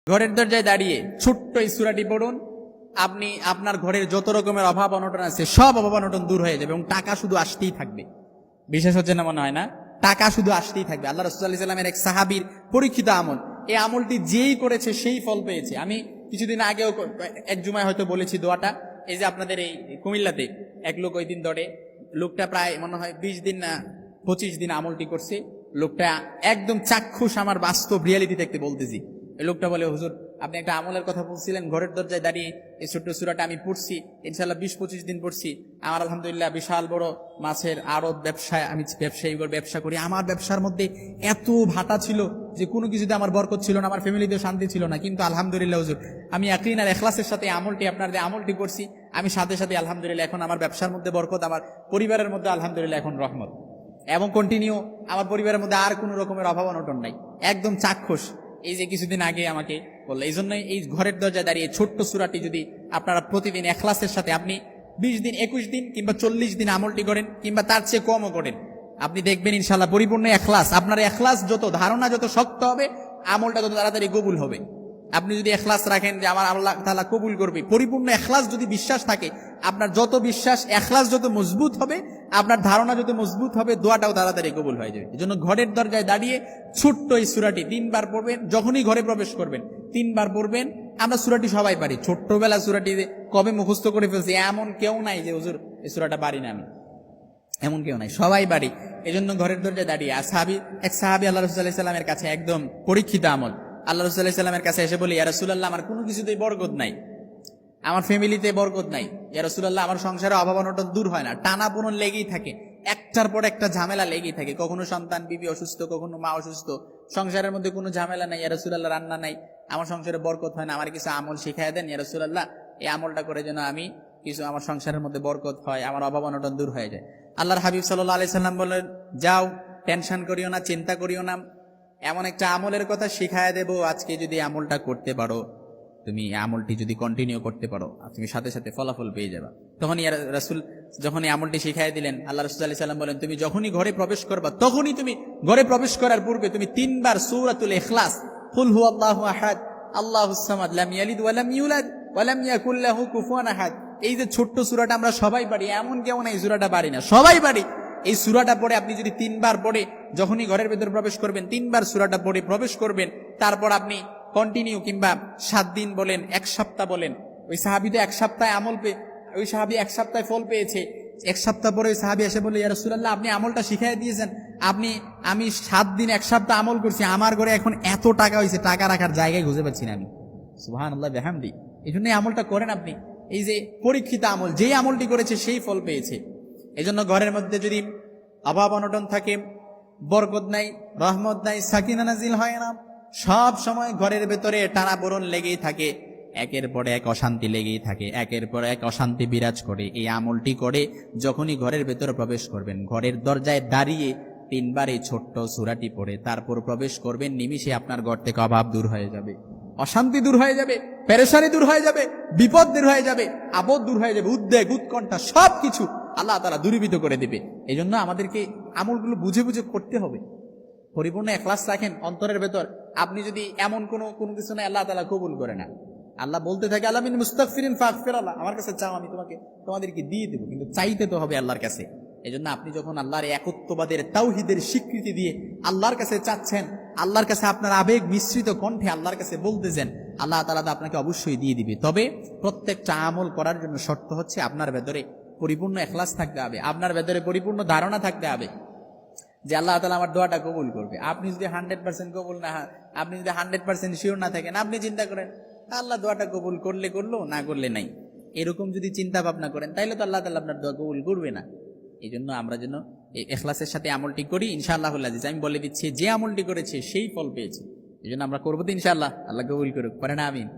ঘরের দরজায় দাঁড়িয়ে ছোট্ট এই সূরাটি পড়ুন, আপনি আপনার ঘরের যত রকমের অভাব অনটন আছে সব অভাব অনটন দূর হয়ে যাবে এবং টাকা শুধু আসতেই থাকবে। বিশেষ হচ্ছে না, মনে হয় না? টাকা শুধু আসতেই থাকবে। আল্লাহ রাসূল সাল্লাল্লাহু আলাইহি ওয়াসাল্লামের এক সাহাবীর পরীক্ষিত আমল, এই আমলটি যেই করেছে সেই ফল পেয়েছে। আমি কিছুদিন আগেও এক জুমায় হয়তো বলেছি দোয়াটা। এই যে আপনাদের এই কুমিল্লাতে এক লোক ওই দিন ধরে, লোকটা প্রায় মনে হয় 20 দিন না 25 দিন আমলটি করছে। লোকটা একদম চাক্ষুষ, আমার বাস্তব রিয়ালিটি দেখতে বলতেছি। এই লোকটা বলে, হুজুর আপনি একটা আমলের কথা বলছিলেন, ঘরের দরজায় দাঁড়িয়ে এই ছোট্ট সূরাটা আমি পড়ছি, ইনশাআল্লাহ 20-25 দিন পড়ছি। আমার আলহামদুলিল্লাহ বিশাল বড় মাছের আড়ত ব্যবসায়, আমি ব্যবসায়ী ব্যবসা করি। আমার ব্যবসার মধ্যে এত ভাটা ছিল যে কোনো কিছুতে আমার বরকত ছিল না, আমার ফ্যামিলিতেও শান্তি ছিল না। কিন্তু আলহামদুলিল্লাহ হুজুর, আমি ইয়াকিন আর ইখলাসের সাথে আমলটি, আপনার যে আমলটি করছি, আমি সাথে সাথে আলহামদুলিল্লাহ এখন আমার ব্যবসার মধ্যে বরকত, আমার পরিবারের মধ্যে আলহামদুলিল্লাহ এখন রহমত, এবং কন্টিনিউ আমার পরিবারের মধ্যে আর কোনো রকমের অভাব অনটন নাই। একদম চাক্ষুষ। এই যে কিছুদিন আগে আমাকে বললো। এই জন্যই এই ঘরের দরজায় দাঁড়িয়ে ছোট্ট সূরাটি যদি আপনারা প্রতিদিন ইখলাসের সাথে আপনি 20 দিন 21 দিন কিংবা 40 দিন আমলটি করেন, কিংবা তার চেয়ে কমও করেন, আপনি দেখবেন ইনশাআল্লাহ পরিপূর্ণ ইখলাস। আপনার ইখলাস যত, ধারণা যত শক্ত হবে, আমলটা তত তাড়াতাড়ি কবুল হবে। আপনি যদি ইখলাস রাখেন যে আমার আল্লাহ তাআলা কবুল করবে, পরিপূর্ণ ইখলাস যদি বিশ্বাস থাকে, আপনার যত বিশ্বাস, ইখলাস যত মজবুত হবে, আপনার ধারণা যত মজবুত হবে, দোয়াটাও তাড়াতাড়ি কবুল হয়ে যাবে। এজন্য ঘরের দরজায় দাঁড়িয়ে ছোট্ট এই সূরাটি 3 বার পড়বেন। যখনই ঘরে প্রবেশ করবেন 3 বার পড়বেন। আমরা সূরাটি সবাই পারি, ছোট্টবেলা সূরাটি কবে মুখস্থ করে ফেলছি এমন কেউ নাই যে হুজুর এই সূরাটা পারি না আমি, এমন কেউ নাই, সবাই পারি। এজন্য ঘরের দরজায় দাঁড়িয়ে এক সাহাবী আল্লাহ রাসূল সাল্লাল্লাহু আলাইহি ওয়াসাল্লামের কাছে, একদম পরীক্ষিত আমল, আল্লাহ রাসূল সাল্লাল্লাহু আলাইহি ওয়াসাল্লামের কাছে এসে বলি, ইয়া রাসূলুল্লাহ আমার কোনো কিছুতেই বরকত নাই, আমার ফ্যামিলিতে বরকত নাই, ইয়া রাসূলুল্লাহ আমার সংসারে অভাব অনটন দূর হয় না, টানাপোড়েন লেগেই থাকে, একটার পর একটা ঝামেলা লেগেই থাকে, কখনো সন্তান বিবি অসুস্থ, কখনো মা অসুস্থ, সংসারের মধ্যে কোনো ঝামেলা নাই, ইয়া রাসূলুল্লাহ রান্না নাই, আমার সংসারে বরকত হয় না, আমার কিছু আমল শিখাইয়া দেন ইয়া রাসূলুল্লাহ, এই আমলটা করে যেন আমি কিছু আমার সংসারের মধ্যে বরকত হয়, আমার অভাব অনটন দূর হয়ে যায়। আল্লাহর হাবিব সাল্লাল্লাহু আলাইহি সাল্লাম বলেন, যাও, টেনশন করিও না, চিন্তা করিও না, এমন একটা আমলের কথা শিখাইয়া দেব, আজকে যদি আমলটা করতে পারো, তুমি আমলটি যদি কন্টিনিউ করতে পারো, তুমি সাথে সাথে ফলাফল পেয়ে যাবে। তখন ইয়া রাসূল যখন এই আমলটি শিখাই দিলেন, আল্লাহ রাসূল সাল্লাল্লাহু আলাইহি সাল্লাম বলেন, তুমি যখনই ঘরে প্রবেশ করবা, তখনই তুমি ঘরে প্রবেশ করার পূর্বে তুমি 3 বার সূরাতুল ইখলাস, কুল হুয়াল্লাহু আহাদ, আল্লাহুস সামাদ, লাম ইয়ালিদ ওয়া লাম ইউলাদ ওয়া লাম ইয়াকুল লাহু কুফুয়ান আহাদ, এই যে ছোট্ট সূরাটা আমরা সবাই পারি, এমন কেউ নাই সূরাটা পারি না, সবাই পারি। এই সূরাটা পড়ে আপনি যদি 3 বার পড়ে যখনই ঘরের ভেতর প্রবেশ করবেন, 3 বার সূরাটা পড়ে প্রবেশ করবেন, তারপর আপনি কন্টিনিউ, কিংবা 7 দিন বলেন, 1 সপ্তাহ বলেন। ওই সাহাবী তো 1 সপ্তাহে আমল পেয়ে, ওই সাহাবী 1 সপ্তাহে ফল পেয়েছে। 1 সপ্তাহ পরে ওই সাহাবী এসে বলে, ইয়া রাসূলুল্লাহ আপনি আমলটা শিখাই দিয়েছেন, আমি 7 দিন 1 সপ্তাহ আমল করছি, আমার ঘরে এখন এত টাকা হয়েছে, টাকা রাখার জায়গায় খুঁজে পাচ্ছি না আমি। সুবহানাল্লাহ বিহামদি। এই জন্য আমলটা করেন আপনি, এই যে পরীক্ষিত আমল, যেই আমলটি করেছে সেই ফল পেয়েছে। এই জন্য ঘরের মধ্যে যদি অভাব অনটন থাকে, বরকত নাই, রহমত নাই, সাকিনা নাজিল হয় না, সব সময় ঘরের ভেতরে টানাপোড়েন লেগেই থাকে, একের পর এক অশান্তি লেগেই থাকে, একের পর এক অশান্তি বিরাজ করে, এই আমলটি করে যখনই ঘরের ভেতরে প্রবেশ করবেন, ঘরের দরজায় দাঁড়িয়ে 3 বার এই ছোট্ট সূরাটি পড়ে তারপর প্রবেশ করবেন, নিমিষে আপনার ঘর থেকে অভাব দূর হয়ে যাবে, অশান্তি দূর হয়ে যাবে, পেরেশানি দূর হয়ে যাবে, বিপদ দূর হয়ে যাবে, আপদ দূর হয়ে যাবে, উদ্বেগ উৎকণ্ঠা সবকিছু আল্লাহ তাআলা দূরীভূত করে দিবে। এই জন্য আমাদেরকে আমলগুলো বুঝে বুঝে করতে হবে। পরিপূর্ণ ইখলাস রাখেন অন্তরের ভেতর। আপনি যদি এমন কোনো কিছু নাই, আল্লাহ তাআলা কবুল করে না। আল্লাহ বলতে থাকে, আল্লাহ মিন মুস্তাগফিরিন ফাগফির, আল্লাহ আমার কাছে চাও, আমি তোমাদেরকে দিয়ে দেবো, কিন্তু চাইতে তো হবে আল্লাহর কাছে। এই জন্য আপনি যখন আল্লাহর একত্ববাদের, তাওহীদের স্বীকৃতি দিয়ে আল্লাহর কাছে চাচ্ছেন, আল্লাহর কাছে আপনার আবেগ মিশ্রিত কণ্ঠে আল্লাহর কাছে বলতেছেন, আল্লাহ তাআলা আপনাকে অবশ্যই দিয়ে দিবে। তবে প্রত্যেকটা আমল করার জন্য শর্ত হচ্ছে আপনার ভেতরে পরিপূর্ণ ইখলাস থাকতে হবে, আপনার ভেতরে পরিপূর্ণ ধারণা থাকতে হবে যে আল্লাহ তাআলা আমার দোয়াটা কবুল করবে। আপনি যদি 100% কবুল না, আপনি যদি 100% শিওর না থাকেন, আপনি চিন্তা করেন আল্লাহ দোয়াটা কবুল করলে করলো, না করলে নাই, এরকম যদি চিন্তা ভাবনা করেন, তাইলে তো আল্লাহ তাআলা আপনার দোয়া কবুল করবে না। এই জন্য আমরা যেন এই ইখলাসের সাথে আমলটি করি, ইনশাআল্লাহুল আজিজ। আমি বলে দিচ্ছি, যে আমলটি করেছে সেই ফল পেয়েছে। এই জন্য আমরা করবো তো ইনশাআল্লাহ, আল্লাহ কবুল করুক, পারেন আমিন।